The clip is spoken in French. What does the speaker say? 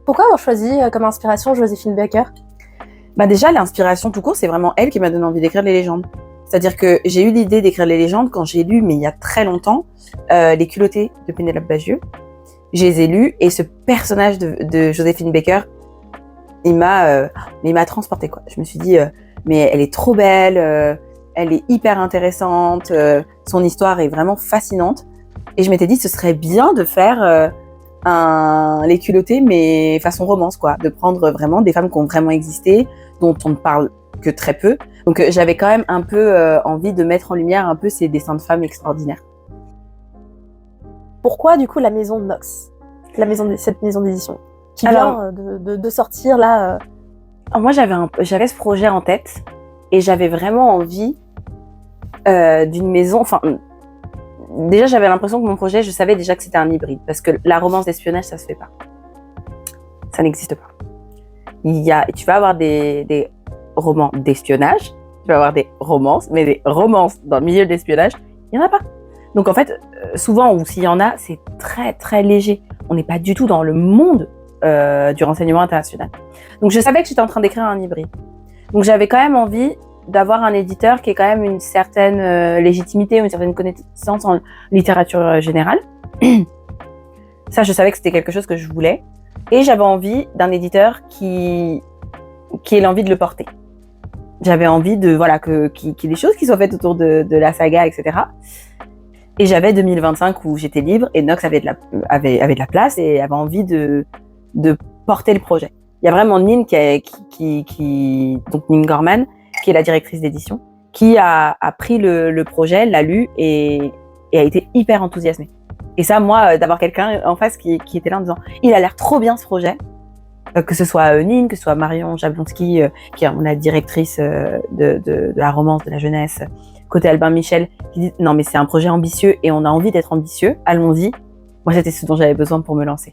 Pourquoi avoir choisi comme inspiration Joséphine Baker? Bah déjà, l'inspiration tout court, c'est vraiment elle qui m'a donné envie d'écrire les légendes. C'est-à-dire que j'ai eu l'idée d'écrire les légendes quand j'ai lu, mais il y a très longtemps, Les culottés de Pénélope Bagieux. Je les ai lus et ce personnage de Joséphine Baker, il m'a transportée, quoi. Je me suis dit, mais elle est trop belle, elle est hyper intéressante, son histoire est vraiment fascinante. Et je m'étais dit, ce serait bien de faire Les culottés, mais façon romance, quoi. De prendre vraiment des femmes qui ont vraiment existé, dont on ne parle que très peu. Donc j'avais quand même un peu envie de mettre en lumière un peu ces destins de femmes extraordinaires. Pourquoi du coup la maison de Nox, cette maison d'édition qui vient de sortir là Moi j'avais ce projet en tête et j'avais vraiment envie d'une maison. Enfin, déjà j'avais l'impression que mon projet, je savais déjà que c'était un hybride parce que la romance d'espionnage ça se fait pas, ça n'existe pas. Tu vas avoir des romans d'espionnage, tu vas avoir des romances, mais des romances dans le milieu de l'espionnage, il y en a pas. Donc en fait, souvent, ou s'il y en a, c'est très très léger. On n'est pas du tout dans le monde du renseignement international. Donc je savais que j'étais en train d'écrire un hybride. Donc j'avais quand même envie d'avoir un éditeur qui ait quand même une certaine légitimité, une certaine connaissance en littérature générale. Ça, je savais que c'était quelque chose que je voulais. Et j'avais envie d'un éditeur qui ait l'envie de le porter. J'avais envie de qu'il y ait des choses qui soient faites autour de la saga, etc. Et j'avais 2025 où j'étais libre et Nox avait de la place et avait envie de porter le projet. Il y a vraiment Nin donc Nin Gorman, qui est la directrice d'édition, qui a pris le projet, l'a lu et a été hyper enthousiasmée. Et ça, moi, d'avoir quelqu'un en face qui était là en disant « Il a l'air trop bien ce projet », que ce soit Nin, que ce soit Marion Jablonski, qui est la directrice de la romance, de la jeunesse, côté Albin Michel, qui dit « Non, mais c'est un projet ambitieux et on a envie d'être ambitieux, allons-y ». Moi, c'était ce dont j'avais besoin pour me lancer.